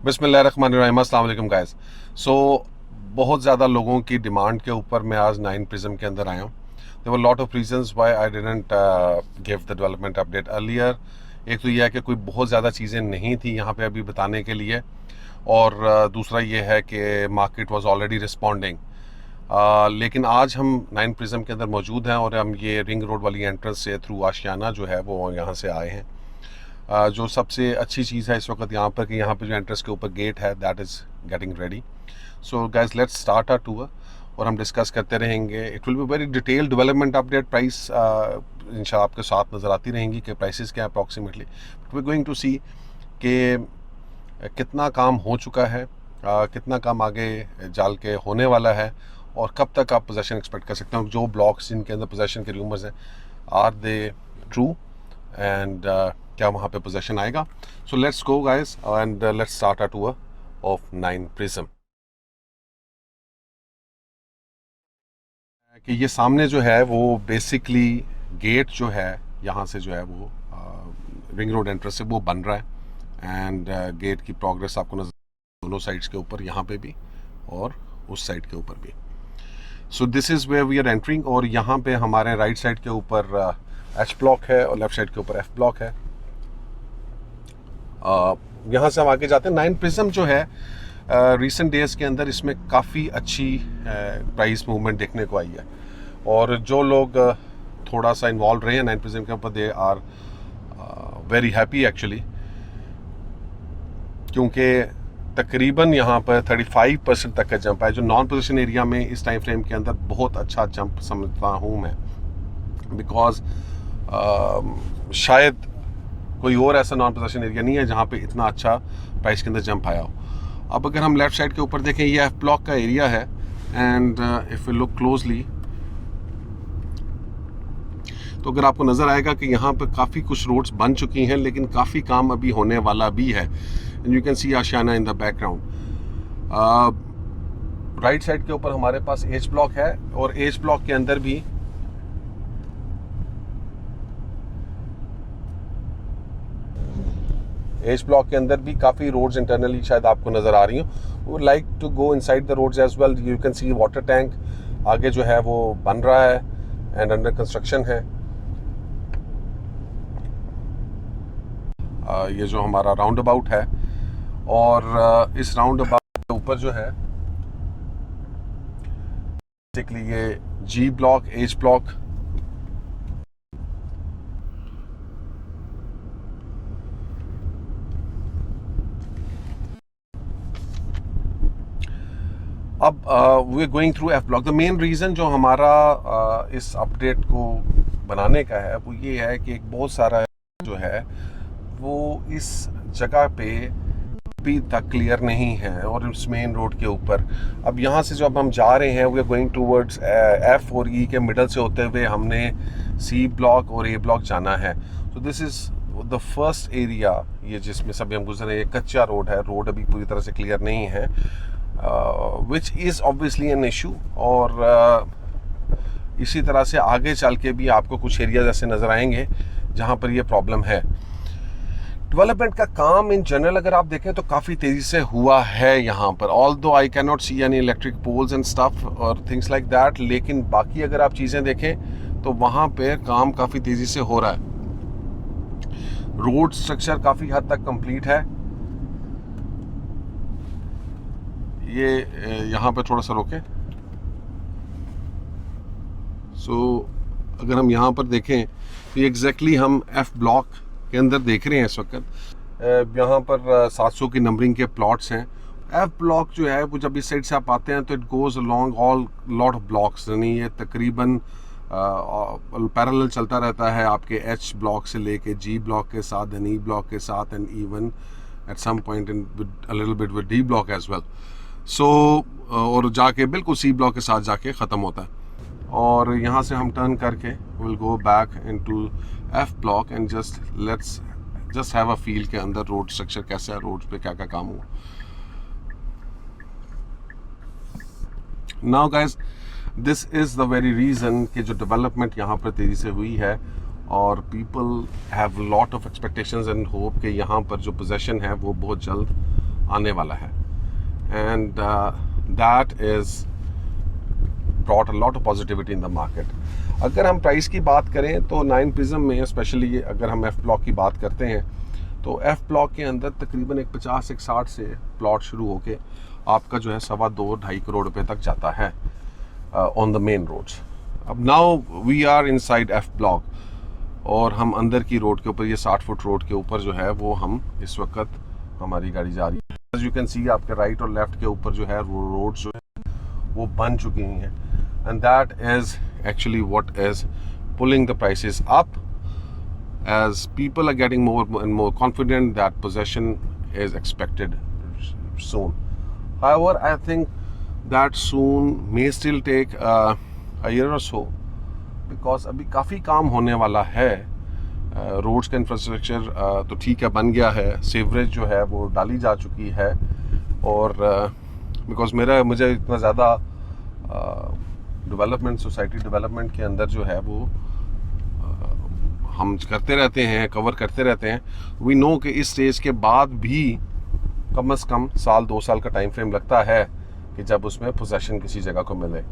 बिस्मिल्लाहिर्रहमानिर्रहीम, अस्सलाम वालेकुम गाइस। सो बहुत ज़्यादा लोगों की डिमांड के ऊपर मैं आज 9 प्रिज्म के अंदर आया हूँ। There were lot of reasons why I didn't give the development update earlier. एक तो यह है कि कोई बहुत ज़्यादा चीज़ें नहीं थी यहाँ पे अभी बताने के लिए, और दूसरा ये है कि मार्केट वाज ऑलरेडी रिस्पॉन्डिंग। लेकिन आज हम 9 प्रिज्म के अंदर मौजूद हैं और हम ये रिंग रोड वाली एंट्रेंस से थ्रू आशियाना जो है वो यहाँ से आए हैं। जो सबसे अच्छी चीज़ है इस वक्त यहाँ पर कि यहाँ पे जो एंट्रेंस के ऊपर गेट है that is getting ready. So guys let's start our tour और हम डिस्कस करते रहेंगे। It will be very detailed development update. Price इंशाल्लाह आपके साथ नज़र आती रहेंगी कि प्राइसेस क्या है approximately. We are going to see कि कितना काम हो चुका है, कितना काम आगे जाल के होने वाला है और कब तक आप पोजेसन एक्सपेक्ट कर सकते हैं। जो ब्लॉक्स जिनके अंदर पोजेसन के रूमर्स हैं, आर दे ट्रू एंड क्या वहाँ पे पोजेसन आएगा। So let's go guys and let's start our tour of 9 Prism. कि ये सामने जो है वो बेसिकली गेट जो है यहाँ से जो है वो रिंग रोड एंट्रेंस से वो बन रहा है एंड गेट की प्रोग्रेस आपको नजर दोनों साइड्स के ऊपर, यहाँ पे भी और उस साइड के ऊपर भी। So this is where we are entering और यहाँ पे हमारे राइट साइड के ऊपर एच ब्लॉक है और लेफ्ट साइड के ऊपर एफ ब्लॉक है। यहाँ से हम आगे जाते हैं। 9 प्रिज्म जो है रिसेंट डेज़ के अंदर इसमें काफ़ी अच्छी प्राइस मूवमेंट देखने को आई है और जो लोग थोड़ा सा इन्वॉल्व रहे हैं 9 प्रिज्म के ऊपर they are very happy actually, क्योंकि तकरीबन यहाँ पर 35% तक का जंप है जो नॉन पोजीशन एरिया में इस टाइम फ्रेम के अंदर बहुत अच्छा जंप समझता हूँ मैं, बिकॉज शायद कोई और ऐसा नॉन पोजीशन एरिया नहीं है जहाँ पे इतना अच्छा प्राइस के अंदर जंप आया हो। अब अगर हम लेफ्ट साइड के ऊपर देखें, ये एफ ब्लॉक का एरिया है and if you look closely तो अगर आपको नज़र आएगा कि यहाँ पर काफ़ी कुछ रोड्स बन चुकी हैं लेकिन काफ़ी काम अभी होने वाला भी है। And you can see Ashiana in the background. Right side के ऊपर हमारे पास एच ब्लॉक है और एच ब्लॉक के अंदर भी काफ़ी रोड्स इंटरनली शायद आपको नज़र आ रही हो। वो like to go inside the roads as well. You can see water tank आगे जो है वो बन रहा है एंड अंडर कंस्ट्रक्शन है। ये जो हमारा राउंड अबाउट है और इस राउंड अबाउट के ऊपर जो है बेसिकली ये जी ब्लॉक, एच ब्लॉक, अब we are going through F block. The main reason जो हमारा इस अपडेट को बनाने का है वो ये है कि एक बहुत सारा जो है वो इस जगह पे अभी तक क्लियर नहीं है और इस मेन रोड के ऊपर। अब यहाँ से जो अब हम जा रहे हैं we are going towards F और ई के मिडल से होते हुए हमने सी ब्लॉक और ए ब्लॉक जाना है। तो this is the first area ये जिसमें सभी हम गुजर रहे हैं। कच्चा रोड है, रोड अभी पूरी तरह से क्लियर नहीं है, which is obviously an issue. और इसी तरह से आगे चल के भी आपको कुछ एरिया ऐसे नज़र आएंगे जहाँ पर ये प्रॉब्लम है। डेवलपमेंट का काम इन जनरल अगर आप देखें तो काफ़ी तेज़ी से हुआ है यहाँ पर, although I can not see any electric poles and stuff और थिंग्स लाइक दैट, लेकिन बाकी अगर आप चीज़ें देखें तो वहाँ पे काम काफ़ी तेज़ी से हो रहा है। रोड स्ट्रक्चर काफ़ी हद तक कंप्लीट है। ये यहाँ पे थोड़ा सा रोके। सो अगर हम यहाँ पर देखें तो एग्जैक्टली हम एफ ब्लॉक के अंदर देख रहे हैं इस वक्त। यहाँ पर 700 की नंबरिंग के प्लॉट्स हैं। एफ ब्लॉक जो है वो जब इस साइड से आप आते हैं तो it goes along all lot of blocks, यानी ये तकरीबन पैरेलल चलता रहता है आपके एच ब्लॉक से लेके जी ब्लॉक के साथ एंड ई ब्लॉक के साथ and even at some point in a little bit with D block as well. So और जाके बिल्कुल सी ब्लॉक के साथ जाके ख़त्म होता है। और यहाँ से हम टर्न करके will go back into F block and just have a feel के अंदर रोड स्ट्रक्चर कैसा है, रोड पे क्या क्या काम हुआ। Now guys this is the very reason कि जो डेवलपमेंट यहाँ पर तेज़ी से हुई है और people have lot of expectations and hope कि यहाँ पर जो पोजेसन है वो बहुत जल्द आने वाला है, and that is brought a lot of positivity in the market. अगर हम प्राइस की बात करें तो 9 प्रिज्म में स्पेशली अगर हम एफ ब्लॉक की बात करते हैं तो एफ ब्लॉक के अंदर तकरीबन एक 50-60 से प्लॉट शुरू होके आपका जो है 2.25-2.5 करोड़ रुपए तक जाता है ऑन द मेन रोड्स। अब now we are inside F block और हम अंदर की रोड के ऊपर, ये 60 फुट रोड के ऊपर जो है वो हम इस वक्त हमारी गाड़ी जा रही है। एज यू कैन सी आपके राइट और लेफ्ट के ऊपर जो है रोड जो है वो बन चुकी हैं, and that is actually what is pulling the prices up as people are getting more and more confident that possession is expected soon. However, I think that soon may still take a year or so because अभी काफ़ी काम होने वाला है। Roads का infrastructure तो ठीक है, बन गया है, सीवरेज जो है वो डाली जा चुकी है, और बिकॉज मुझे इतना ज़्यादा डेवलपमेंट, सोसाइटी डेवलपमेंट के अंदर जो है वो हम करते रहते हैं, कवर करते रहते हैं। वी नो कि इस स्टेज के बाद भी कम से कम 1-2 साल का टाइम फ्रेम लगता है कि जब उसमें पोजेशन किसी जगह को मिले।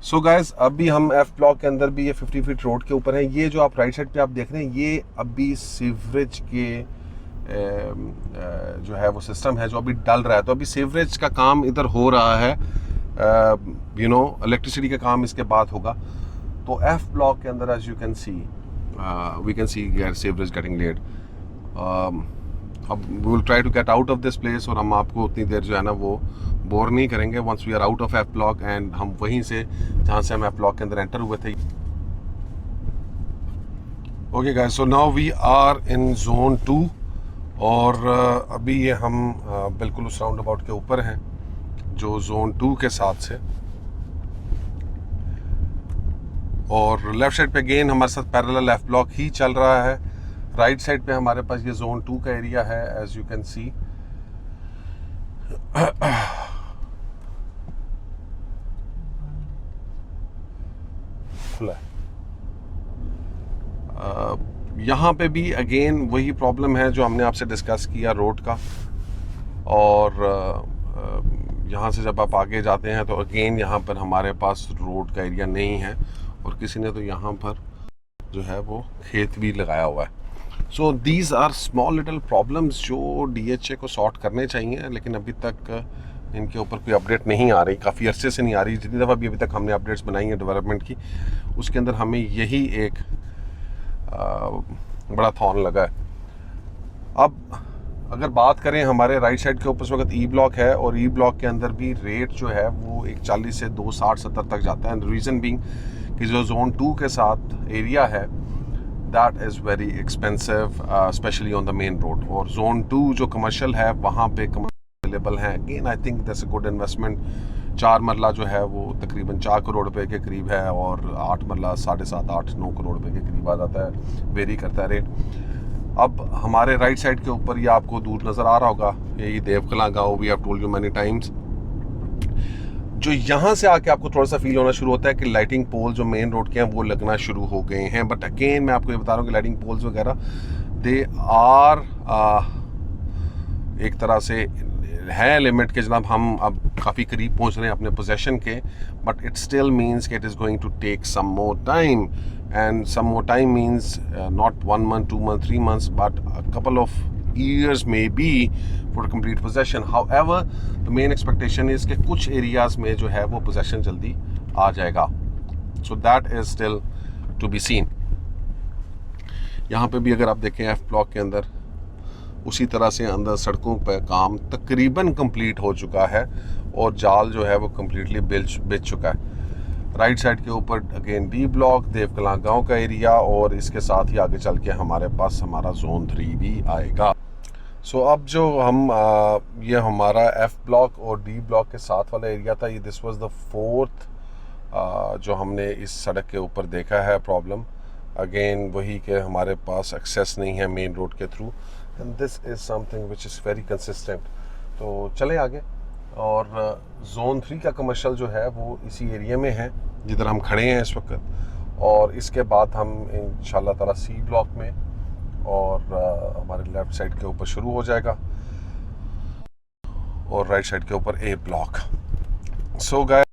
सो गाइस, अभी हम एफ ब्लॉक के अंदर भी ये 50 फीट रोड के ऊपर है। ये जो आप राइट साइड पे आप देख रहे हैं, ये अभी सीवरेज के जो है वो सिस्टम है जो अभी डल रहा है। तो अभी सीवरेज का काम इधर हो रहा है, इलेक्ट्रिसिटी का काम इसके बाद होगा। तो एफ ब्लॉक के अंदर as you can see we can see sewerage getting laid. अब we will try to get out of this place, और हम आपको उतनी देर जो है ना वो बोर नहीं करेंगे once we are out of F block, and हम वहीं से जहाँ से हम F block के अंदर एंटर हुए थे। Okay guys, so now we are in zone 2, और अभी ये हम बिल्कुल उस राउंड अबाउट के ऊपर हैं जो जोन 2 के साथ से, और लेफ्ट साइड पे अगेन हमारे साथ पैरेलल एफ ब्लॉक ही चल रहा है। राइट साइड पे हमारे पास ये जोन 2 का एरिया है, एज यू कैन सी। खुला है। यहाँ पे भी अगेन वही प्रॉब्लम है जो हमने आपसे डिस्कस किया रोड का, और यहाँ से जब आप आगे जाते हैं तो अगेन यहाँ पर हमारे पास रोड का एरिया नहीं है, और किसी ने तो यहाँ पर जो है वो खेत भी लगाया हुआ है। So these are small little problems जो DHA को सॉर्ट करने चाहिए, लेकिन अभी तक इनके ऊपर कोई अपडेट नहीं आ रही, काफ़ी अरसे से नहीं आ रही। जितनी दफ़ा भी अभी तक हमने अपडेट्स बनाई हैं डेवलपमेंट की, उसके अंदर हमें यही एक बड़ा थॉर्न लगा है। अब अगर बात करें हमारे राइट साइड के ऊपर इस वक्त ई ब्लॉक है, और ई ब्लॉक के अंदर भी रेट जो है वो 140 से 260-70 तक जाता है। एंड रीज़न बीइंग कि जो जोन 2 के साथ एरिया है that is very expensive, specially on the main road. और जोन 2 जो कमर्शियल है वहाँ पे अवेलेबल हैं। Again I think that's a good investment. 4 मरला जो है वो तकरीबन 4 करोड़ रुपए के करीब है, और 8 मरला 7.5-8-9 करोड़ रुपए के करीब आ जाता है, वेरी करता है रेट। अब हमारे राइट साइड के ऊपर ये आपको दूर नज़र आ रहा होगा, यही देवकला गाँव, we have told you many times. जो यहाँ से आके आपको थोड़ा सा फील होना शुरू होता है कि लाइटिंग पोल जो मेन रोड के हैं वो लगना शुरू हो गए हैं। बट अगेन मैं आपको ये बता रहा हूँ कि लाइटिंग पोल्स वगैरह दे आर एक तरह से है लिमिट के, जनाब हम अब काफ़ी करीब पहुँच रहे हैं अपने पोजेशन के, बट इट स्टिल मीन्स कि it is going to take some more time, and some more time means not 1 month, 2 months, 3 months, but a couple of years maybe for complete possession. However, the main expectation is कि कुछ areas में जो है वो possession जल्दी आ जाएगा, so that is still to be seen. यहाँ पे भी अगर आप देखें F ब्लॉक के अंदर उसी तरह से अंदर सड़कों पर काम तकरीबन कंप्लीट हो चुका है, और जाल जो है वो कम्प्लीटली बिछ चुका है। राइट साइड के ऊपर अगेन डी ब्लॉक, देवकला गांव का एरिया, और इसके साथ ही आगे चल के हमारे पास हमारा जोन 3 भी आएगा। सो अब जो हम ये हमारा एफ ब्लॉक और डी ब्लॉक के साथ वाला एरिया था, ये दिस वाज द 4th जो हमने इस सड़क के ऊपर देखा है प्रॉब्लम। अगेन वही कि हमारे पास एक्सेस नहीं है मेन रोड के through, and this is something which is very consistent. तो चले आगे, और जोन 3 का कमर्शियल जो है वो इसी एरिया में है जिधर हम खड़े हैं इस वक्त, और इसके बाद हम इंशाल्लाह ताला सी ब्लॉक में और हमारे लेफ़्ट साइड के ऊपर शुरू हो जाएगा। और राइट साइड के ऊपर ए ब्लॉक। सो गाइस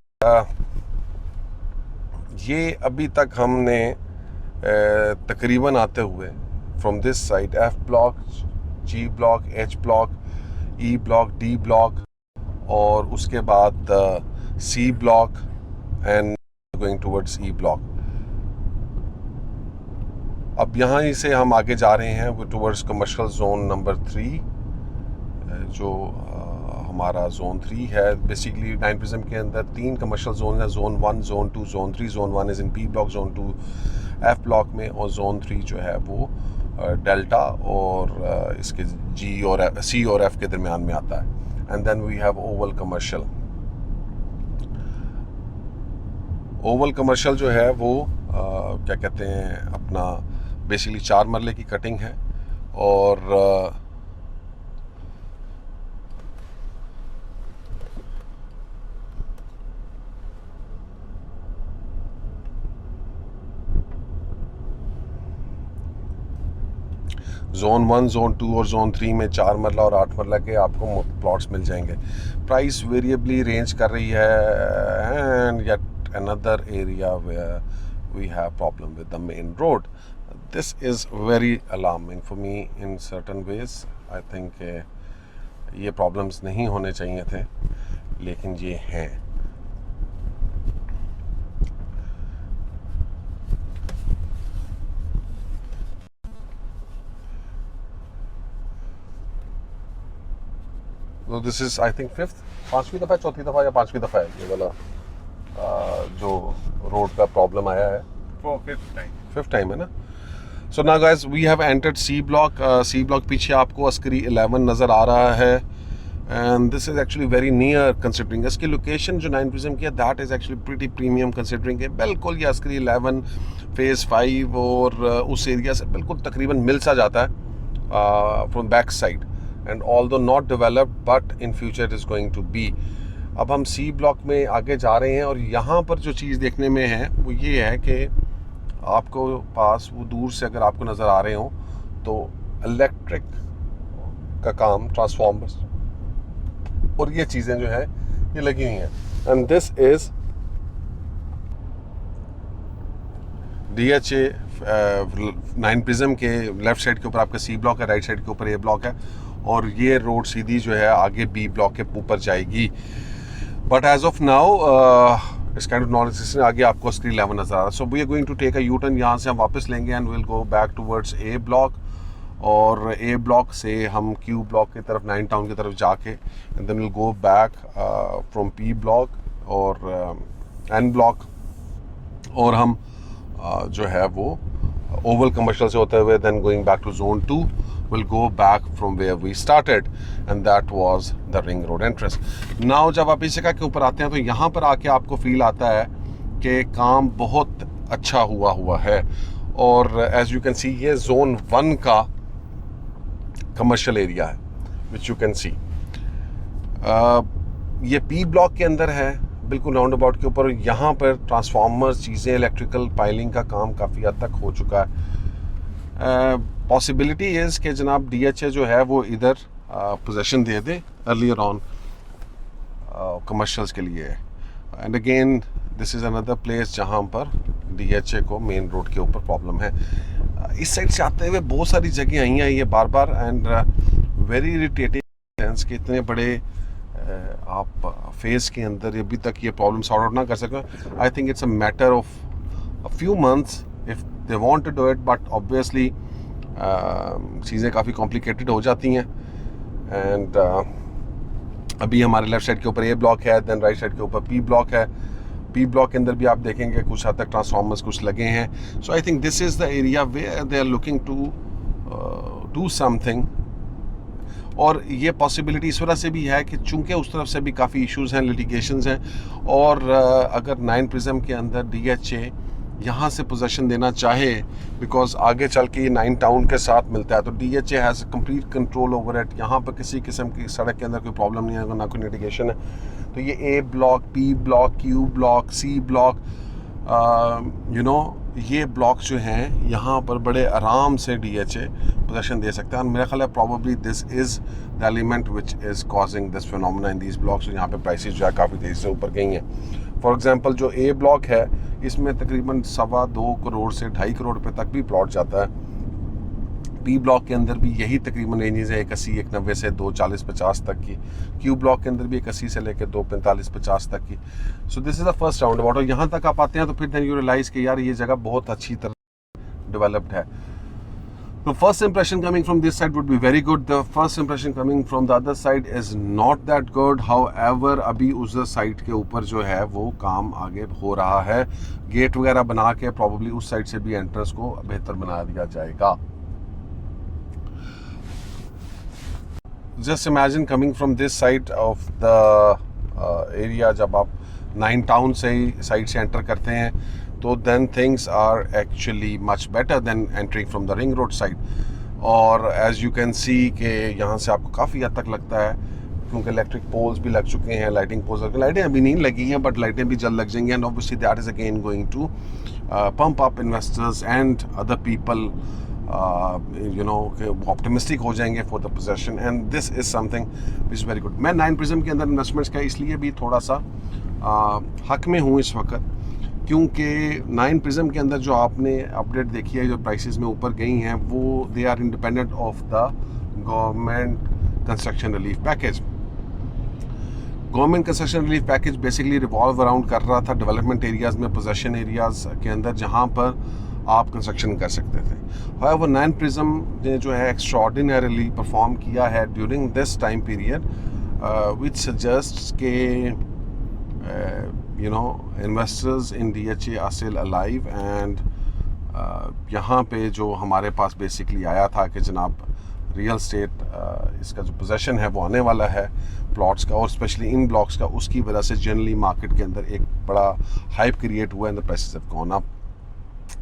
ये अभी तक हमने तकरीबन आते हुए from this side F block, G block, H block, E block, D block और उसके बाद C block and going towards E block. अब यहाँ से हम आगे जा रहे हैं टूवर्ड्स कमर्शियल जोन नंबर 3, जो हमारा जोन 3 है। बेसिकली 9 प्रिज्म के अंदर 3 कमर्शियल जोन है, zone 1, zone 2, zone 3। Zone 1 is in P block, zone 2 F block में, और जोन 3 जो है वो डेल्टा और इसके जी और सी और एफ के दरमियान में आता है। And then we have Oval Commercial. Oval Commercial जो है वो क्या कहते हैं, अपना बेसिकली 4 मरले की कटिंग है और जोन 1, जोन 2 और जोन 3 में 4 मरला और 8 मरला के आपको प्लॉट्स मिल जाएंगे। प्राइस वेरिएबली रेंज कर रही है। And yet another area where we have problem with the main road. This is very alarming for me in certain ways. I think ये problems नहीं होने चाहिए थे, लेकिन ये हैं। So this is I think 5वीं दफ़ा, चौथी दफ़ा या 5वीं दफ़ा है ये वाला जो रोड का प्रॉब्लम आया है। 5th टाइम है ना। So now guys we have entered C block. C block पीछे आपको अस्करी 11 नज़र आ रहा है and this is actually very near considering इसकी लोकेशन जो 9 प्रिज्म की है, that is actually pretty premium considering है। बिल्कुल ये अस्करी 11 फेज़ 5 और उस एरिया से बिल्कुल तकरीबन मिल सा जाता है from back side and although not developed but in future it is going to be. अब हम सी ब्लॉक में आगे जा रहे हैं और यहाँ पर जो चीज़ देखने में है वो ये है कि आपको पास वो दूर से अगर आपको नज़र आ रहे हो तो इलेक्ट्रिक का काम, ट्रांसफॉर्मर्स और ये चीज़ें जो है ये लगी हुई हैं। And this is DHA 9 Prism के लेफ़्ट साइड के ऊपर आपका सी ब्लॉक है, राइट साइड के ऊपर ए ब्लॉक है और ये रोड सीधी जो है आगे बी ब्लॉक के ऊपर जाएगी। बट एज ऑफ नाउ इस काइंड ऑफ नॉन आगे आपको स्क्रीन 11 नजर आ रहा है। So we are going to take a U turn, यहाँ से हम वापस लेंगे and will go back towards A block और ए ब्लॉक से हम क्यू ब्लॉक की तरफ, 9 टाउन की तरफ जाके and then will go back from P block और एन ब्लॉक और हम जो है वो ओवल कमर्शियल से होते हुए then going back to zone 2 will go back from where we started and that was the ring road entrance. Now जब आप इस जगह के ऊपर आते हैं तो यहाँ पर आके आपको फील आता है कि काम बहुत अच्छा हुआ है और as you can see ये जोन 1 का कमर्शियल एरिया है which you can see. ये पी ब्लॉक के अंदर है बिल्कुल राउंड अबाउट के ऊपर। यहाँ पर ट्रांसफार्मर्स चीज़ें, इलेक्ट्रिकल पाइलिंग का काम काफ़ी हद तक हो चुका है। पॉसिबिलिटी इज़ कि जनाब DHA जो है वो इधर possession they they earlier on commercials के लिए। And again this is another place जहाँ पर DHA को मेन रोड के ऊपर प्रॉब्लम है। इस साइड से आते हुए बहुत सारी जगह आई हैं ये बार बार एंड वेरी इरिटेटिंग सेंस कि इतने बड़े आप फेज़ के अंदर अभी तक ये प्रॉब्लम सॉर्ट आउट ना कर सकें। I think it's a matter of a few months if they want to do it but obviously चीज़ें काफ़ी कॉम्प्लिकेटेड हो जाती हैं। एंड अभी हमारे लेफ़्ट साइड के ऊपर ए ब्लॉक है, देन राइट साइड के ऊपर पी ब्लॉक है। पी ब्लॉक के अंदर भी आप देखेंगे कुछ हद तक ट्रांसफार्मर्स कुछ लगे हैं। So I think this is the area where they are looking to do something. और ये पॉसिबिलिटी इस वजह से भी है कि चूँकि उस तरफ से भी काफ़ी इश्यूज़ हैं, लिटिगेशंस हैं और अगर 9 प्रिज्म के अंदर DHA यहाँ से पोजीशन देना चाहे बिकॉज आगे चल के ये 9 टाउन के साथ मिलता है तो DHA has complete control over it. यहाँ पर किसी किस्म की सड़क के अंदर कोई प्रॉब्लम नहीं है, ना कोई लिटिगेशन है। तो ये A block, P block, Q block, C block, you know ये ब्लॉक जो हैं यहाँ पर बड़े आराम से DHA पोजीशन दे सकते हैं। और मेरा ख्याल है probably this is the element which is causing this phenomena in these blocks. यहाँ पे प्राइसेस जो है काफ़ी तेज़ी से ऊपर गई हैं। फॉर एग्जांपल जो ए ब्लॉक है इसमें तकरीबन 2.25 करोड़ से 2.5 करोड़ रुपए तक भी प्लॉट जाता है। बी ब्लॉक के अंदर भी यही तकरीबन रेंजेस है 180 190 से 240 50 तक की। क्यू ब्लॉक के अंदर भी 180 से लेकर 245 50 तक की। सो this is the first round about. और यहाँ तक आप आते हैं तो फिर देन यू रियलाइज़ कि यार ये जगह बहुत अच्छी तरह डेवलप्ड है। The first impression coming from this side would be very good. The first impression coming from the other side is not that good. However, अभी उस साइड के ऊपर जो है वो काम आगे हो रहा है। गेट वगैरह बना के प्रॉब्ली उस साइड से भी एंट्रेंस को बेहतर बना दिया जाएगा। Just imagine coming from this side of the area, जब आप 9 टाउन से साइड से एंटर करते हैं तो then things are actually much better than entering from the ring road side. और as you can see कि यहाँ से आपको काफ़ी हद तक लगता है, क्योंकि इलेक्ट्रिक पोल्स भी लग चुके हैं, लाइटिंग पोल्स, लाइटें अभी नहीं लगी हैं बट लाइटें भी जल्द लग जाएंगी। And obviously that is again going to pump up investors and other people you know optimistic हो जाएंगे for the possession. And this is something which is very good. मैं 9 प्रिज्म के अंदर इन्वेस्टमेंट्स का इसलिए भी थोड़ा सा हक में हूँ इस वक्त, क्योंकि 9 प्रिज्म के अंदर जो आपने अपडेट देखी है, जो प्राइसेस में ऊपर गई हैं, वो they are independent of the government construction relief package. Government construction relief package basically revolve around कर रहा था डेवलपमेंट एरियाज़ में, पोजेशन एरियाज़ के अंदर जहाँ पर आप कंस्ट्रक्शन कर सकते थे। हाउएवर 9 प्रिज्म ने जो है एक्स्ट्राऑर्डिनरीली परफॉर्म किया है during this time period, which suggests के you know investors in DHA are still alive। and यहाँ पे जो हमारे पास बेसिकली आया था कि जनाब रियल स्टेट इसका जो पोजेशन है वो आने वाला है प्लॉट्स का, और स्पेशली इन ब्लॉक्स का, उसकी वजह से जनरली मार्केट के अंदर एक बड़ा हाइप क्रिएट हुआ and the prices have gone up.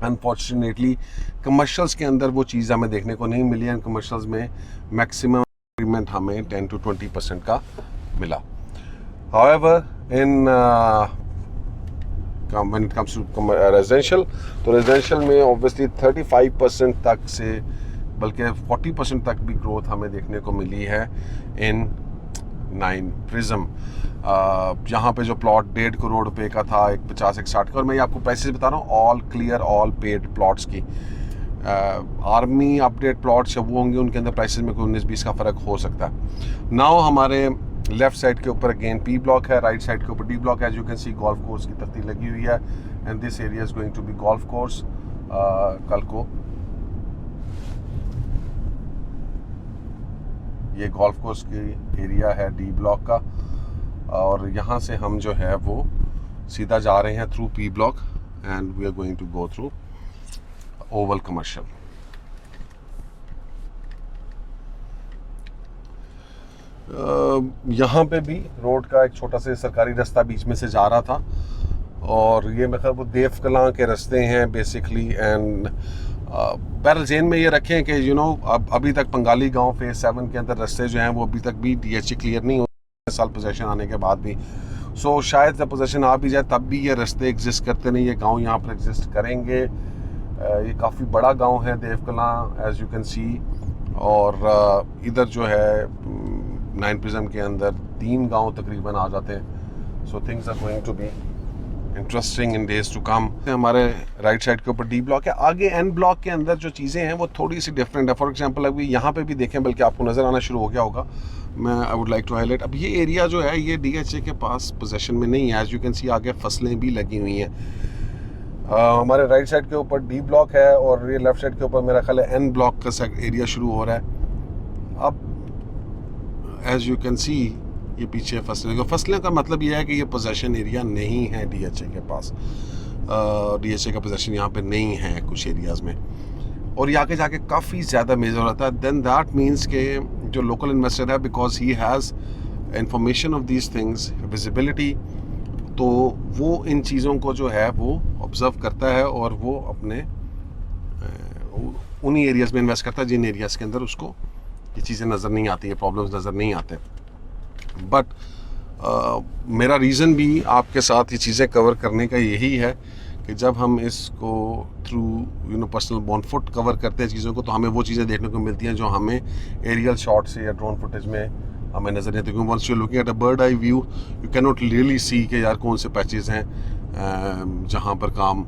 Unfortunately commercials के अंदर वो चीज़ हमें देखने को नहीं मिली, एंड कमर्शियल्स में मैक्सिमम इंक्रीमेंट हमें 10 to 20% का मिला। However, when it comes to residential, तो रेजिडेंशियल में ऑब्वियसली 35% तक से बल्कि 40% तक भी ग्रोथ हमें देखने को मिली है इन 9 प्रिज्म। यहाँ पे जो प्लॉट 1.5 करोड़ रुपए का था, एक 50 एक 60 का, और मैं आपको प्राइसेस बता रहा हूँ all clear all paid plots की। आर्मी अपडेट प्लॉट्स वो होंगे, उनके अंदर प्राइसेस में कोई 19-20 का फ़र्क हो सकता है। नाउ हमारे लेफ्ट साइड के ऊपर अगेन पी ब्लॉक है, राइट साइड के ऊपर डी ब्लॉक है। As you can see golf course की तख्ती लगी हुई है, and this area is going to be golf course. कल को ये गोल्फ कोर्स की एरिया है डी ब्लॉक का, और यहाँ से हम जो है वो सीधा जा रहे हैं through P block and we are going to go through Oval Commercial. यहाँ पे भी रोड का एक छोटा सा सरकारी रास्ता बीच में से जा रहा था, और ये मतलब वो देव कलां के रास्ते हैं बेसिकली। एंड बहरहाल जेन में ये रखें कि यू नो अब अभी तक पंगाली गांव फेज 7 के अंदर रास्ते जो हैं वो अभी तक भी DHA क्लियर नहीं हुए साल पोजेशन आने के बाद भी। सो शायद जब पोजेशन आ भी जाए तब भी ये रास्ते एग्जिस्ट करते नहीं, ये गाँव यहाँ पर एग्जिस्ट करेंगे। ये काफ़ी बड़ा गाँव है Dev Kalan as you can see, और इधर जो है 9 प्रिज्म के अंदर 3 गांव तकरीबन आ जाते हैं। So things are going to be interesting in days to come. हमारे राइट साइड के ऊपर डी ब्लॉक है, आगे एन ब्लॉक के अंदर जो चीज़ें हैं वो थोड़ी सी डिफरेंट है। फॉर एग्जांपल अभी यहाँ पे भी देखें, बल्कि आपको नज़र आना शुरू हो गया होगा, मैं I would like to highlight. अब ये एरिया जो है ये DHA के पास पोजेशन में नहीं है। एज यू कैन सी आगे फसलें भी लगी हुई हैं। हमारे राइट साइड के ऊपर डी ब्लॉक है, और ये लेफ्ट साइड के ऊपर मेरा ख्याल है एन ब्लॉक का एरिया शुरू हो रहा है। अब एज यू कैन सी ये पीछे फसलें का मतलब ये है कि ये पोजेशन एरिया नहीं है DHA के पास। DHA का पोजेशन यहाँ पे नहीं है कुछ एरियाज़ में, और ये आगे जाके काफ़ी ज़्यादा मेजर होता है। देन दैट मीन्स के जो लोकल इन्वेस्टर है, because he has information of these things, visibility, तो वो इन चीज़ों को जो है वो ऑब्ज़र्व करता है, और वो अपने उन्हीं एरियाज़ में इन्वेस्ट करता है जिन एरियाज़ के अंदर उसको ये चीज़ें नज़र नहीं आती हैं, प्रॉब्लम्स नज़र नहीं आते। बट मेरा रीज़न भी आपके साथ ये चीज़ें कवर करने का यही है कि जब हम इसको through personal on foot cover करते हैं चीज़ों को, तो हमें वो चीज़ें देखने को मिलती हैं जो हमें एरियल शॉट से या ड्रोन फुटेज में हमें नज़र नहीं आती। क्योंकि once you looking at a bird eye view you can not really see कि यार कौन से पैचेस हैं जहाँ पर काम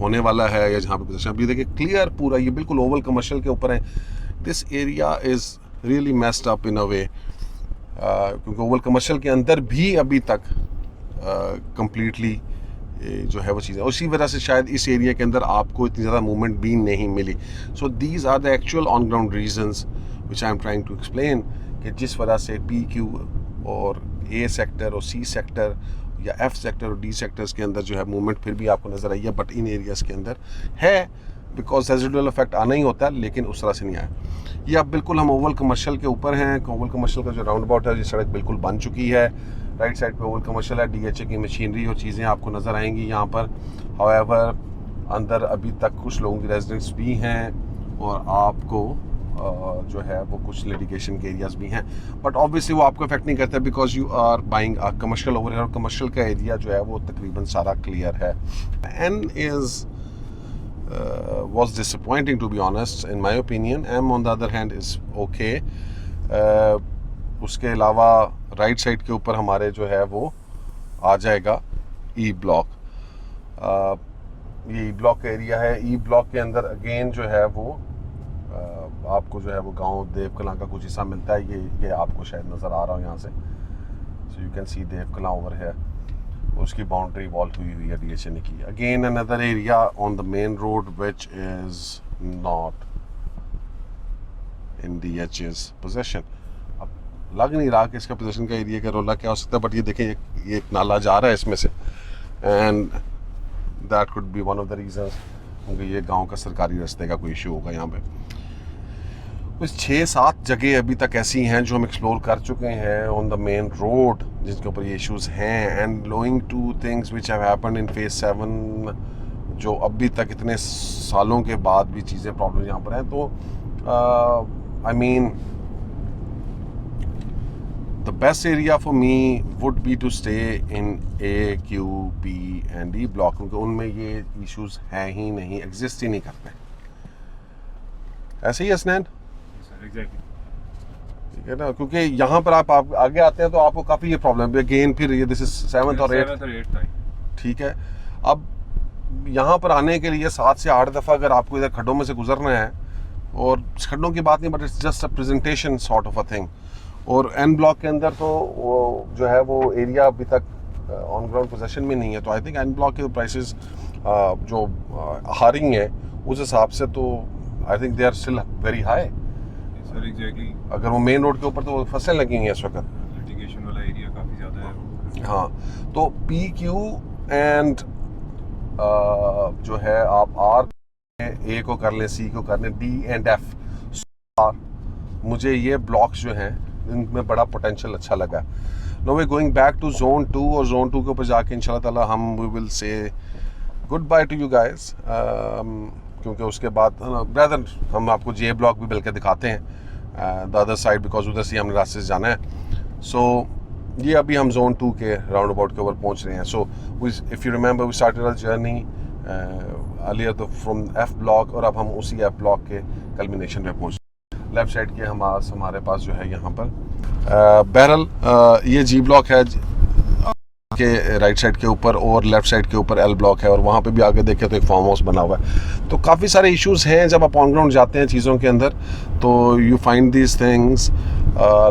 होने वाला है या जहाँ पर पोजीशन। अब ये देखिए क्लियर पूरा, ये बिल्कुल ओवल कमर्शियल के ऊपर है। This area is really messed up in a way, क्योंकि ओवल कमर्शियल के अंदर भी अभी तक कम्प्लीटली जो है वो चीज़ें, उसी वजह से शायद इस एरिया के अंदर आपको इतनी ज़्यादा मूवमेंट भी नहीं मिली। So these are the actual on ground reasons which I am trying to explain, कि जिस वजह से PQ और A सेक्टर और C सेक्टर या F सेक्टर और D सेक्टर्स के अंदर जो है मूवमेंट फिर भी आपको नज़र आई है, बट इन एरियाज़ के अंदर है बिकॉज रेजिडुअल इफेक्ट आना ही होता है, लेकिन उस तरह से नहीं आया। ये अब बिल्कुल हम ओवल कमर्शियल के ऊपर हैं। ओवल कमर्शियल का जो राउंड अबाउट है, ये सड़क बिल्कुल बन चुकी है। राइट साइड पे ओवल कमर्शियल है, DHA की मशीनरी और चीज़ें आपको नज़र आएंगी यहाँ पर। हाउएवर अंदर अभी तक कुछ लोगों की रेजिडेंट्स भी हैं और आपको जो है वो कुछ लिटिगेशन के एरियाज़ भी हैं, बट ऑब्वियसली वो आपको इफेक्ट नहीं करता because you are buying commercial over और कमर्शियल का एरिया जो है वो तकरीबन सारा क्लियर है। N is was disappointing to be honest in my opinion. M on the other hand is okay. उसके अलावा राइट साइड के ऊपर हमारे जो है वो आ जाएगा E ब्लॉक। ये E ब्लॉक का एरिया है। E ब्लॉक के अंदर अगेन जो है वो आपको जो है वो गांव देव कलां का कुछ हिस्सा मिलता है। ये आपको शायद नज़र आ रहा हो यहाँ से, so you can see Dev Kalan over है। उसकी बाउंड्री वॉल हुई है DHA ने की। Again another area on the main road which is not in DHA's possession. अब लग नहीं रहा कि इसका पोजेशन का एरिया का रोला क्या हो सकता है, बट ये देखें ये एक नाला जा रहा है इसमें से, and that could be one of the reasons, क्योंकि ये गांव का सरकारी रास्ते का कोई इशू होगा यहाँ पे। कुछ 6-7 जगह अभी तक ऐसी हैं जो हम एक्सप्लोर कर चुके हैं ऑन द मेन रोड जिनके ऊपर ये इश्यूज हैं, and lowing to things which have happened in phase 7, जो अभी तक इतने सालों के बाद भी चीज़ें प्रॉब्लम यहाँ पर हैं। तो I mean the best area for me would be to stay in A, Q, B and D block, क्योंकि उनमें ये इश्यूज हैं ही नहीं, एग्जिस्ट ही नहीं करते। ऐसे ही असनैन ठीक है ना, क्योंकि यहाँ पर आप आगे आते हैं तो आपको काफ़ी ये प्रॉब्लम है। अगेन फिर ये दिस इज 7th और 8th ठीक है। अब यहाँ पर आने के लिए 7 से 8 दफ़ा अगर आपको इधर खड्डों में से गुजरना है, और खड्डों की बात नहीं, but it's just a presentation sort of a thing. और N ब्लॉक के अंदर तो वो जो है वो एरिया अभी तक ऑन ग्राउंड पोजेशन में नहीं है। तो आई थिंक N ब्लॉक के प्राइसेस जो हारिंग है उस हिसाब से तो I think they are still very high. अगर वो मेन रोड के ऊपर तो फसलें लगी हुई हैं इस वक्त, लिटिगेशन वाला एरिया काफ़ी ज़्यादा है। हाँ, तो PQ एंड जो है आप R A को कर लें, C को कर लें, D एंड F, मुझे ये ब्लॉक्स जो हैं इनमें बड़ा पोटेंशियल अच्छा लगा। No way going back to zone 2, और जोन 2 के ऊपर जाके इंशाल्लाह ताला हम we will say goodbye to you guys, क्योंकि उसके बाद ब्रदर हम आपको J ब्लॉक भी बल्कि दिखाते हैं द अदर साइड, बिकॉज उधर से हमने रास्ते से जाना है। सो ये अभी हम जोन 2 के राउंड अबाउट के ऊपर पहुंच रहे हैं। So if you remember we started our journey earlier from F block, और अब हम उसी F ब्लॉक के कल्मिनेशन पे पहुंच। लेफ्ट साइड के हमारे पास जो है यहाँ पर बैरल, ये G ब्लॉक है के राइट साइड के ऊपर, और लेफ्ट साइड के ऊपर L ब्लॉक है, और वहाँ पे भी आगे देखें तो एक फार्म हाउस बना हुआ है। तो काफ़ी सारे इश्यूज हैं जब आप ऑन ग्राउंड जाते हैं चीज़ों के अंदर, तो यू फाइंड दीज थिंग्स।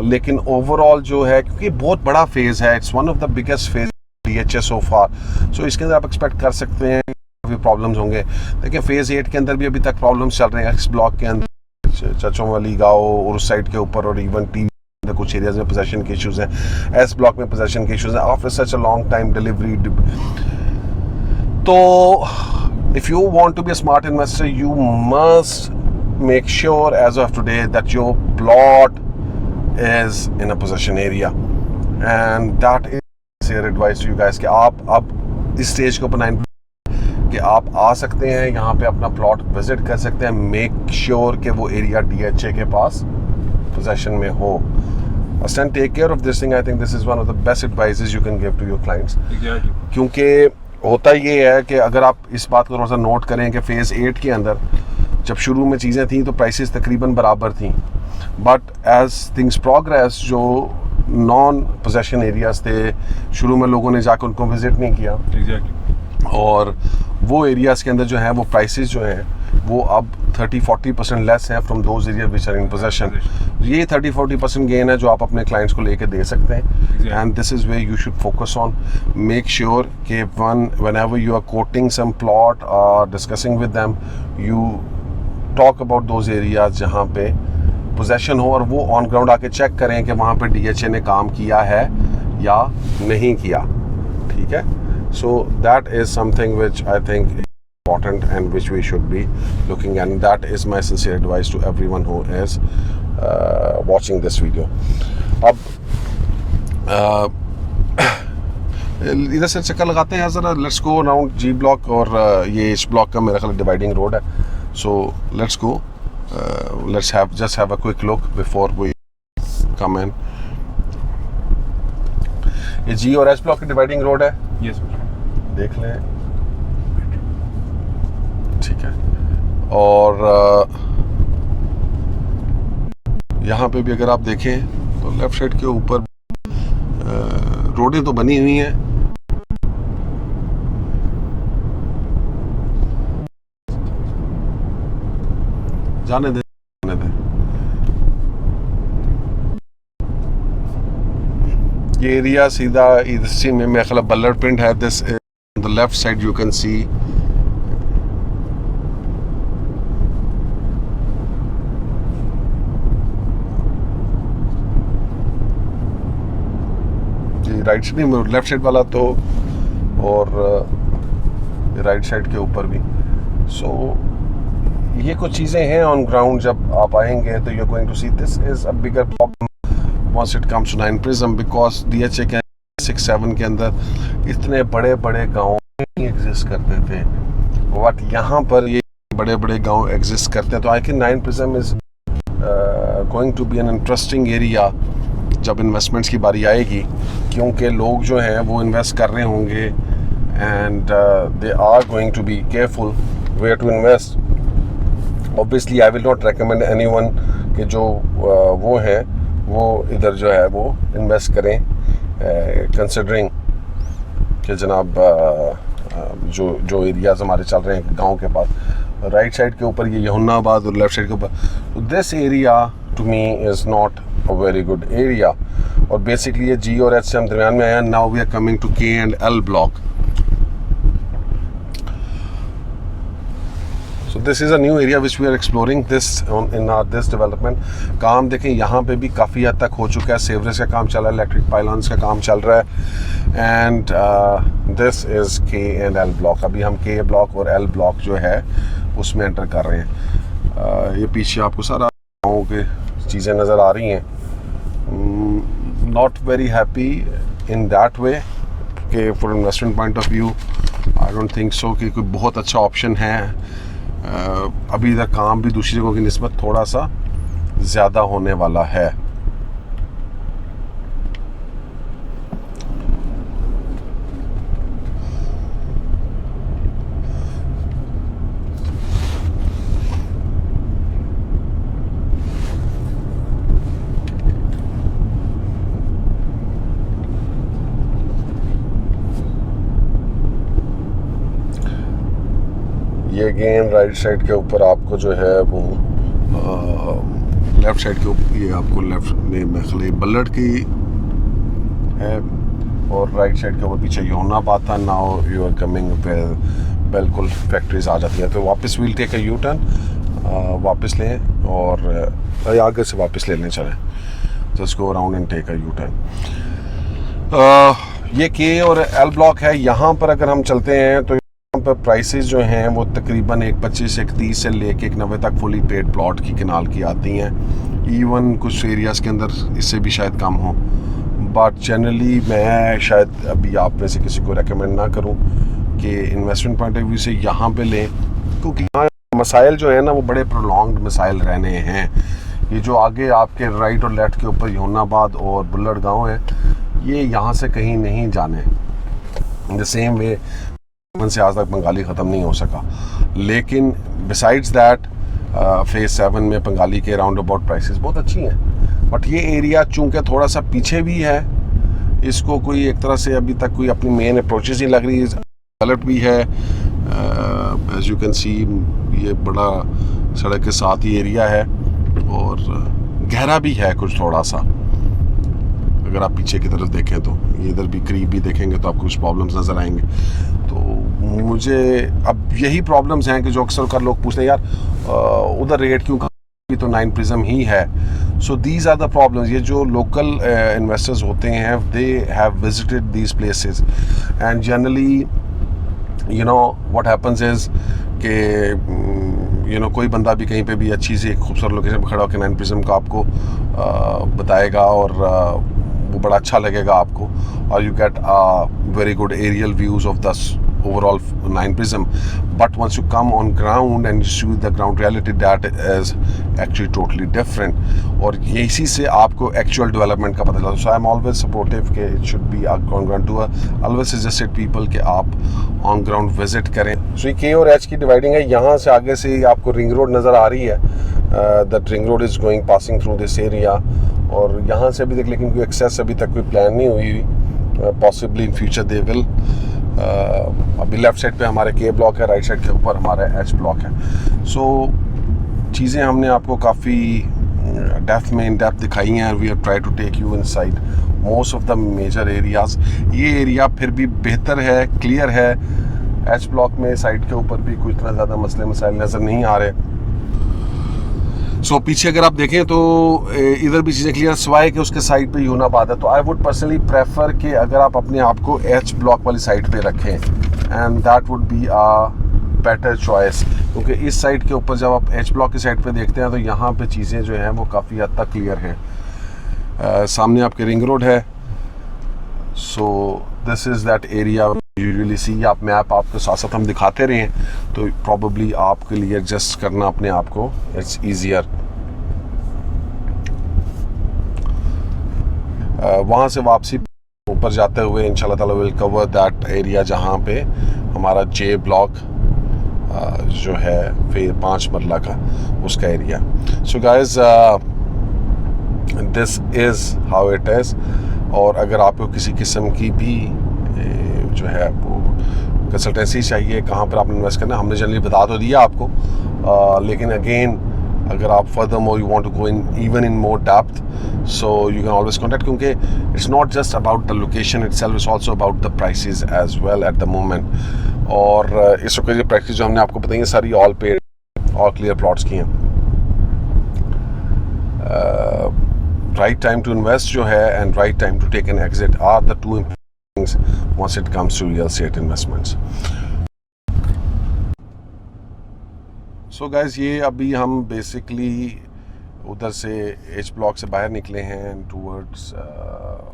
लेकिन ओवरऑल जो है, क्योंकि बहुत बड़ा फेज़ है, it's one of the biggest phase DHA सो फार, सो इसके अंदर आप एक्सपेक्ट कर सकते हैं काफ़ी प्रॉब्लम्स होंगे। देखिए फेज़ 8 के अंदर भी अभी तक प्रॉब्लम्स चल रहे हैं। X ब्लॉक के अंदर चचों वाली गाँव और उस साइड के ऊपर, और इवन T कुछ एरियाज में पोजेशन के इश्यूज हैं, S ब्लॉक में पोजेशन के इश्यूज हैं after such a long time delivery. तो if you want to be a smart investor you must make sure as of today that your plot is in a possession area, and that is your advice to you guys कि आप अब इस stage को बनाएं कि आप आ सकते हैं यहाँ पे अपना प्लॉट विजिट कर सकते हैं। मेक श्योर कि वो एरिया DHA के पास पोजेशन में हो। Stand take care of this thing. I think this is one of the best advices you can give to your clients. Exactly. क्योंकि होता ये है कि अगर आप इस बात को थोड़ा सा नोट करें कि फ़ेज़ 8 के अंदर जब शुरू में चीज़ें थी तो प्राइसेस तकरीबन बराबर थी, बट एज थिंग्स प्रोग्रेस जो नॉन पोजेशन एरियाज थे, शुरू में लोगों ने जाकर उनको विज़िट नहीं किया। और वो एरियाज़ के अंदर जो है वो प्राइसेस जो हैं वो अब 30-40% लेस हैं from those area which are in possession. ये 30-40% गेन है जो आप अपने क्लाइंट्स को लेके दे सकते हैं, and this is way you should focus on. Make sure कि whenever you are quoting some plot और discussing with them, you talk about those areas जहाँ पे पोजेशन हो, और वो ऑन ग्राउंड आके चेक करें कि वहाँ पे DHA ने काम किया है या नहीं किया। ठीक है, so that is something which I think important and which we should be looking at, and that is my sincere advice to everyone who is watching this video. अब इधर से चक्कर लगाते हैं ज़रा, let's go around G block, और ये H block का मेरा ख्याल डिवाइडिंग रोड है, so let's go, let's just have a quick look before we come in. ये G और H ब्लॉक की डिवाइडिंग रोड है, यस देख लें, ठीक है। और यहाँ पे भी अगर आप देखें तो लेफ्ट साइड के ऊपर रोडें तो बनी हुई हैं, जाने दें। ये एरिया सीधा इसी में मेरा ख्याल बल्लर प्रिंट है। This the left side you can C right side नहीं, लेफ्ट साइड वाला तो, और राइट साइड के ऊपर भी। सो ये कुछ चीज़ें हैं ऑन ग्राउंड, जब आप आएंगे तो you are going to see this is a bigger problem once it comes to 9 Prism, because DHA के 6-7 के अंदर इतने बड़े बड़े गाँव नहीं एग्जिस्ट करते थे, बट यहाँ पर ये बड़े बड़े गाँव एग्जिस्ट करते हैं। तो I think 9 Prism is going to be an interesting area जब इन्वेस्टमेंट्स की बारी आएगी, क्योंकि लोग जो हैं वो इन्वेस्ट कर रहे होंगे, and they are going to be careful where to invest. Obviously I will not recommend anyone कि जो वो हैं वो इधर जो है वो इन्वेस्ट करें, कंसिडरिंग कि जनाब जो एरियाज़ हमारे चल रहे हैं गांव के पास, राइट साइड के ऊपर ये यमुनाबाद और लेफ्ट साइड के ऊपर, this area to me is not a very good area. और बेसिकली ये G और H से हम दरमियान में आए हैं। Now we are coming to K and L block. So this is a new area which we are exploring this in this development. काम देखें यहाँ पे भी काफ़ी हद तक हो चुका है, सेवरेज का काम चल रहा है, इलेक्ट्रिक पाइलॉन्स का काम चल रहा है, and this is K and L block. अभी हम K ब्लॉक और L ब्लॉक जो है उसमें एंटर कर रहे हैं। ये पीछे आपको सारा गाँव के चीज़ें नज़र आ रही हैं। Not very happy in that way कि for investment point of view I don't think so कि कोई बहुत अच्छा ऑप्शन है। अभी इधर काम भी दूसरी जगहों की निस्बत थोड़ा सा ज़्यादा होने वाला है। ये अगेन राइट साइड के ऊपर आपको जो है वो लेफ़्ट साइड के ऊपर ये आपको लेफ्ट में मखले बल्लट की है, और राइट साइड के ऊपर पीछे यमुनाबाद था। नाउ यू आर कमिंग बिल्कुल फैक्ट्रीज आ जाती हैं, तो वापस we'll take a U turn, वापस लें और आगे से वापस लेने चलें, just go around and take a U turn. ये K और L ब्लॉक है। यहाँ पर अगर हम चलते हैं तो पर प्राइसेस जो हैं वो तकरीबन 125-130 से लेके 190 तक फुली पेड प्लॉट की किनाल की आती हैं। इवन कुछ एरियाज़ के अंदर इससे भी शायद कम हो, बट जनरली मैं शायद अभी आप में से किसी को रेकमेंड ना करूं कि इन्वेस्टमेंट पॉइंट ऑफ व्यू से यहाँ पे लें, क्योंकि यहाँ मसाइल जो है ना वो बड़े प्रोलॉन्ग्ड मसाइल रहने हैं। ये जो आगे आपके राइट और लेफ़्ट के ऊपर यमुनाबाद और बुल्लड़ गाँव है, ये यहाँ से कहीं नहीं जाने। द सेम वे से आज तक बंगाली ख़त्म नहीं हो सका। लेकिन बिसाइड्स दैट फेज़ 7 में बंगाली के राउंड अबाउट प्राइसेस बहुत अच्छी हैं, बट ये एरिया चूँकि थोड़ा सा पीछे भी है, इसको कोई एक तरह से अभी तक कोई अपनी मेन अप्रोचेस नहीं लग रही, गलत भी है। एज यू कैन सी ये बड़ा सड़क के साथ ही एरिया है और गहरा भी है कुछ थोड़ा सा। अगर आप पीछे की तरफ देखें तो इधर भी करीब भी देखेंगे तो आपको कुछ प्रॉब्लम्स नज़र आएंगे। तो मुझे अब यही प्रॉब्लम्स हैं कि जो अक्सर कर लोग पूछते हैं यार उधर रेट क्यों भी तो 9 प्रिज्म ही है। So these are the problems. ये जो लोकल इन्वेस्टर्स होते हैं they have visited these places and generally you know what happens is कि कोई बंदा भी कहीं पे भी अच्छी सी खूबसूरत लोकेशन पर खड़ा होकर 9 प्रिज्म का आपको बताएगा और वो बड़ा अच्छा लगेगा आपको, और you get very good aerial views of the overall 9 prism, but once you come on ground and you see the ground reality, that is actually totally different, और इसी से आपको actual development का पता चलता है। So I am always supportive कि it should be on ground tour, always suggested people कि आप on ground visit करें। So ये K और H की dividing है, यहाँ से आगे से आपको रिंग रोड नज़र आ रही है, that ring road is going passing through this area, और यहाँ से अभी तक लेकिन कोई एक्सेस अभी तक कोई प्लान नहीं हुई, possibly in future they will. अभी लेफ़्ट साइड पे हमारे के ब्लॉक है, राइट साइड के ऊपर हमारा एच ब्लॉक है। सो चीज़ें हमने आपको काफ़ी डेप्थ में इन डेप्थ दिखाई हैं। We have try to take you inside most of the major areas. ये एरिया फिर भी बेहतर है, क्लियर है। एच ब्लॉक में साइड के ऊपर भी कुछ इतना ज़्यादा मसले मसाइल नज़र नहीं आ रहे। सो पीछे अगर आप देखें तो इधर भी चीज़ें क्लियर, सवाए कि उसके साइड पे यूनाबाद है। तो आई वुड पर्सनली प्रेफर कि अगर आप अपने आप को एच ब्लॉक वाली साइड पे रखें, and that would be a better choice, क्योंकि इस साइड के ऊपर जब आप एच ब्लॉक की साइड पे देखते हैं तो यहाँ पे चीज़ें जो हैं वो काफ़ी हद तक क्लियर हैं। सामने आपके रिंग रोड है। So this is that area usually see. आप मैप आपके साथ साथ हम दिखाते रहे तो प्रॉबली आपके लिए एडजस्ट करना अपने आप को इट्स ईजियर। वहाँ से वापसी ऊपर जाते हुए इंशाल्लाह ताला विल कवर दैट एरिया जहाँ पे हमारा जे ब्लॉक जो है फिर 5 मरला का उसका area. So guys this is how it is. और अगर आपको किसी किस्म की भी जो है वो कंसल्टेंसी चाहिए कहाँ पर आपने इन्वेस्ट करना, हमने जनरली बता तो दिया आपको, लेकिन अगेन अगर आप further more you want to go in even in more depth, so you can always contact, क्योंकि it's not just about the location itself, it's also about the prices as well at the moment. और इस वक्त ये prices जो हमने आपको बताई हैं सारी ऑल पेड और क्लियर प्लॉट्स की हैं। राइट टाइम टू इन्वेस्ट जो है and right time to take an exit are the two things once it comes to real estate investments. So guys, ये अभी हम बेसिकली उधर से एच ब्लॉक से बाहर निकले हैं टूवर्ड्स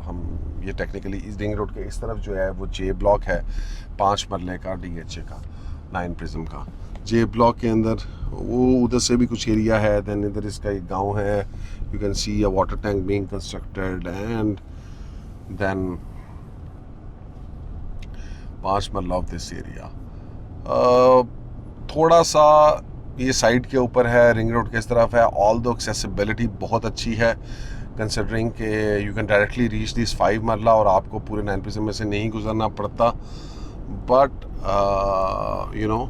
हम ये टेक्निकली इस रिंग रोड के इस तरफ जो है वो जे ब्लॉक है, 5 मरले का DHA का 9 प्रिज्म का। जे ब्लॉक के अंदर वो उधर से भी कुछ एरिया है, देन इधर इसका एक गांव है, you can see a water tank being constructed and then 5 marla of this area. थोड़ा सा ये साइड के ऊपर है, रिंग रोड के इस तरफ है। ऑल दो एक्सेसिबिलिटी बहुत अच्छी है कंसिडरिंग कि you can directly reach this 5 मरला और आपको पूरे 9 प्रिज्म में से नहीं गुजरना पड़ता। But you know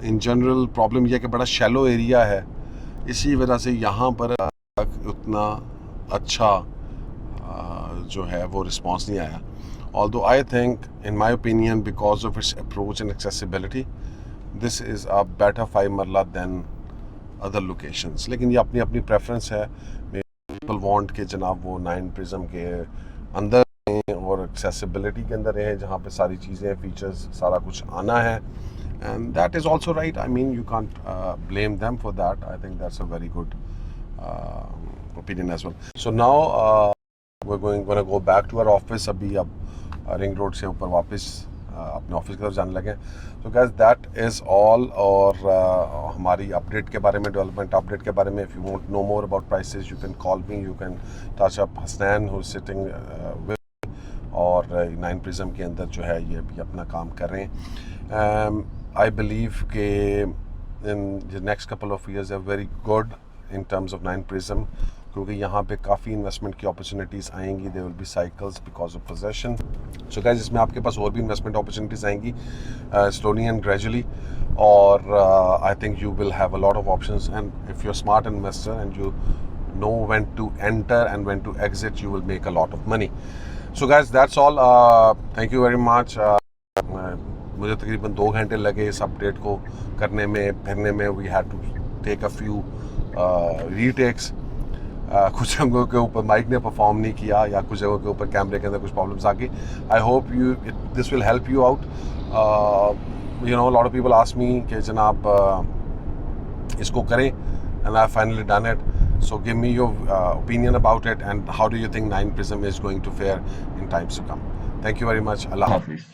in general problem यह है कि बड़ा शैलो एरिया है, इसी वजह से यहाँ पर उतना अच्छा जो है वो रिस्पॉन्स नहीं आया। Although I think, in my opinion, because of its approach and accessibility, this is a better 5 marla than other locations. लेकिन ये अपनी अपनी preference है। People want कि जनाब वो 9 prism के अंदर रहें और accessibility के अंदर रहें जहाँ पे सारी चीज़ें features सारा कुछ आना है, and that is also right. I mean, you can't blame them for that. I think that's a very good opinion as well. So now we're gonna go back to our office. अभी अब ring road से ऊपर वापस अपने office की तरफ जाने लगे। तो गाइस दैट इज़ ऑल। और हमारी अपडेट के बारे में, डेवलपमेंट अपडेट के बारे में, if you want know more about prices you can call me, you can touch up Hasnain who is sitting with our 9 Prism के अंदर जो है ये अभी अपना काम कर रहे हैं। आई बिलीव के in the next couple of years are very good in terms of 9 prism, क्योंकि यहाँ पे काफ़ी इन्वेस्टमेंट की अपॉर्चुनिटीज़ आएंगी। There will be cycles because of possession. So guys, इसमें आपके पास और भी इन्वेस्टमेंट अपॉर्चुनिटीज़ आएंगी स्लोली एंड ग्रेजुअली, और I think you will have a lot of options, and if you are smart investor and you know when to enter and when to exit, you will make a lot of money. So guys, that's all. Thank you very much. मुझे तकरीबन 2 घंटे लगे इस update को करने में, फिरने में। We had to take a few retakes. कुछ जगहों के ऊपर माइक ने परफॉर्म नहीं किया, या कुछ जगहों के ऊपर कैमरे के अंदर कुछ प्रॉब्लम्स आ गई। I hope you this will help you out. You know, lot of people ask me कि जनाब इसको करें, and I finally done it. So give me your opinion about it, and how do you think 9 Prism is going to fare in times to come. Thank you very much. Allah Hafiz.